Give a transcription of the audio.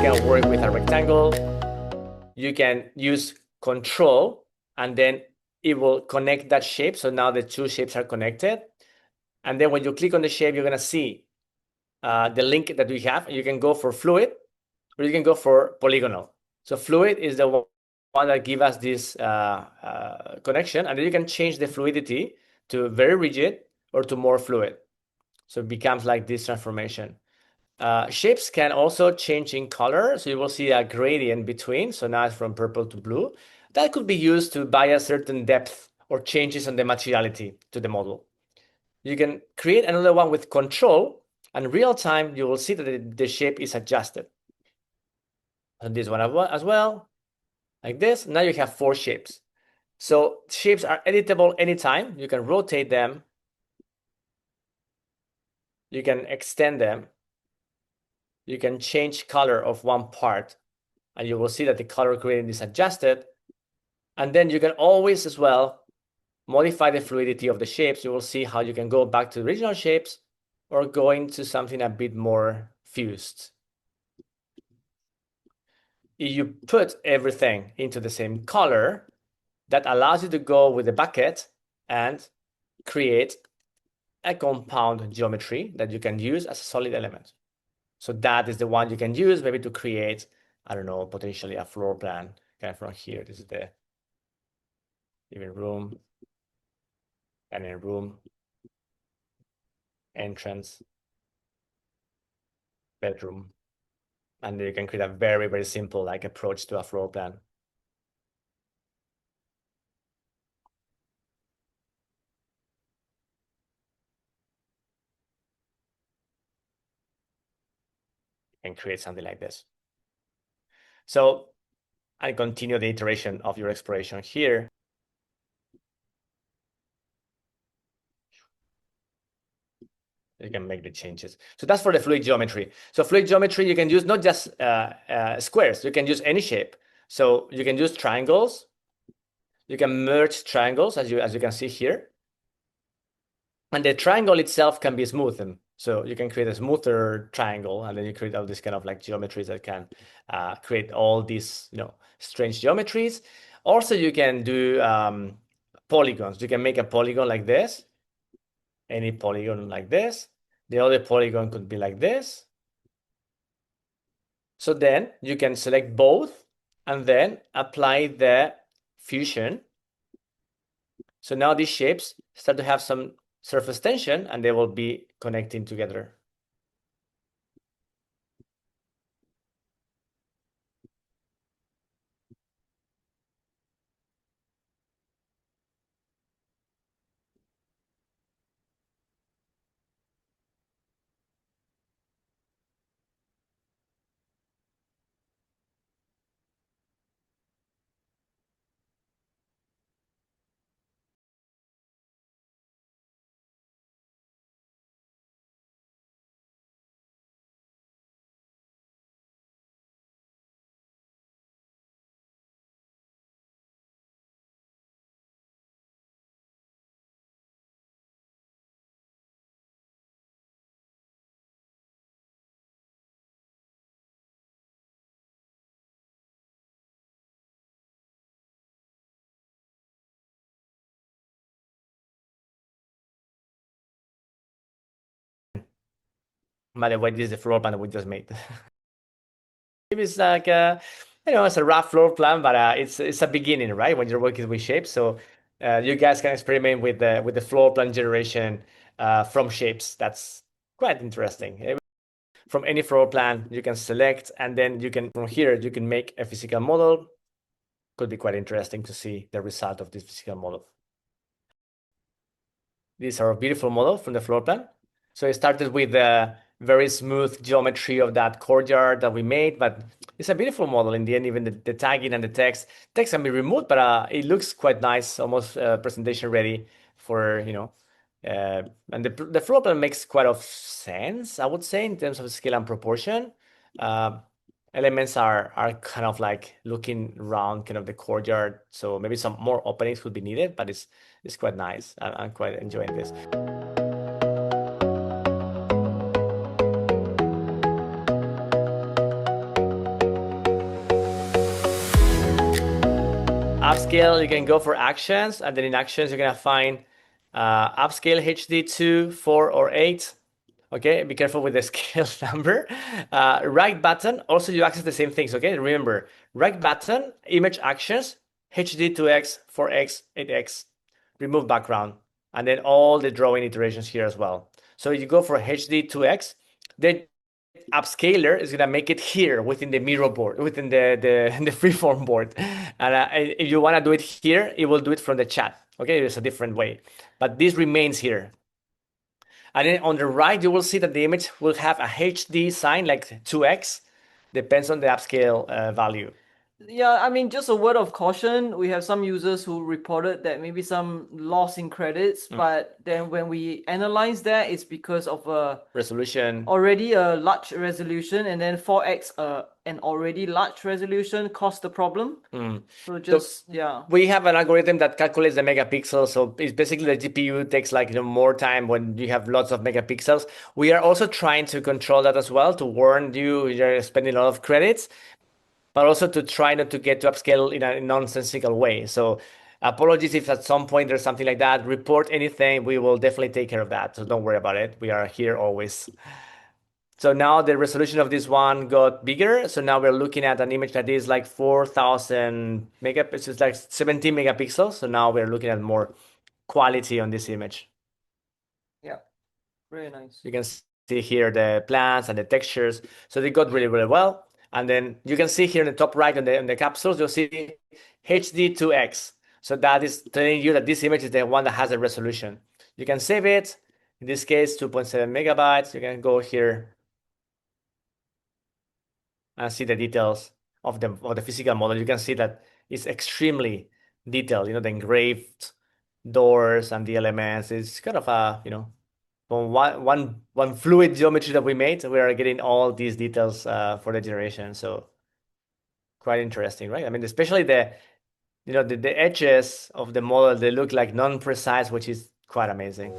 can work with a rectangle. You can use control, and then it will connect that shape. So now the two shapes are connected. And then when you click on the shape, you're going to see the link that we have. You can go for fluid, or you can go for polygonal. So fluid is the one that gives us this connection, and then you can change the fluidity to very rigid or to more fluid. So it becomes like this transformation. Shapes can also change in color, so you will see a gradient between. So now it's from purple to blue. That could be used to bias certain depth or changes on the materiality to the model. You can create another one with control, and real time you will see that the shape is adjusted. And this one as well, like this. Now you have 4 shapes. So shapes are editable anytime. You can rotate them. You can extend them. You can change color of one part, and you will see that the color gradient is adjusted. And then you can always as well modify the fluidity of the shapes. You will see how you can go back to the original shapes or go into something a bit more fused. If you put everything into the same color, that allows you to go with the bucket and create a compound geometry that you can use as a solid element. So that is the one you can use maybe to create, I don't know, potentially a floor plan kind of from here. This is the living room, and then room, entrance, bedroom. And you can create a very, very simple like approach to a floor plan. And create something like this. So I continue the iteration of your exploration here. You can make the changes. So that's for the fluid geometry. So fluid geometry, you can use not just squares. You can use any shape. So you can use triangles. You can merge triangles, as you can see here. And the triangle itself can be smoothened. So you can create a smoother triangle, and then you create all these kind of like geometries that can create all these, strange geometries. Also, you can do polygons. You can make a polygon like this, any polygon like this. The other polygon could be like this. So then you can select both and then apply the fusion. So now these shapes start to have some surface tension, and they will be connecting together. By the way, this is the floor plan that we just made. It's like it's a rough floor plan, but it's a beginning, right? When you're working with shapes, so you guys can experiment with the floor plan generation from shapes. That's quite interesting. From any floor plan, you can select, and then you can from here you can make a physical model. Could be quite interesting to see the result of this physical model. These are a beautiful model from the floor plan. So it started with the very smooth geometry of that courtyard that we made, but it's a beautiful model in the end. Even the tagging and the text can be removed, but it looks quite nice, almost presentation ready for, and the floor plan makes quite of sense, I would say, in terms of scale and proportion. Elements are kind of like looking around kind of the courtyard, so maybe some more openings could be needed, but it's quite nice. I'm quite enjoying this. upscale, you can go for actions, and then in actions, you're gonna find upscale HD 2, 4, or 8. Okay, be careful with the scale number. Right button, also you access the same things, okay? Remember, right button, image actions, HD 2x, 4x, 8x, remove background, and then all the drawing iterations here as well. So you go for HD 2x, then upscaler is gonna make it here within the mirror board, within the freeform board. And if you wanna do it here, it will do it from the chat. Okay, it's a different way, but this remains here. And then on the right, you will see that the image will have a HD sign, like 2x, depends on the upscale value. Yeah, I mean, just a word of caution. We have some users who reported that maybe some loss in credits, but then when we analyze that, it's because of Resolution. already a large resolution, and then 4x an already large resolution caused the problem. So just, yeah. We have an algorithm that calculates the megapixels. So it's basically the GPU takes like more time when you have lots of megapixels. We are also trying to control that as well to warn you you're spending a lot of credits, but also to try not to get to upscale in a nonsensical way. So apologies if at some point there's something like that. Report anything. We will definitely take care of that. So don't worry about it. We are here always. So now the resolution of this one got bigger. So now we're looking at an image that is like 4,000 megapixels, it's like 17 megapixels. So now we're looking at more quality on this image. Yeah, very nice. You can see here the plants and the textures. So they got really, really well. And then you can see here in the top right on the capsules, you'll see HD2X. So that is telling you that this image is the one that has a resolution. You can save it. In this case, 2.7 megabytes. You can go here and see the details of the physical model. You can see that it's extremely detailed. The engraved doors and the elements. It's kind of a from one fluid geometry that we made. We are getting all these details for the generation. So quite interesting, right? I mean, especially the edges of the model, they look like non-precise, which is quite amazing.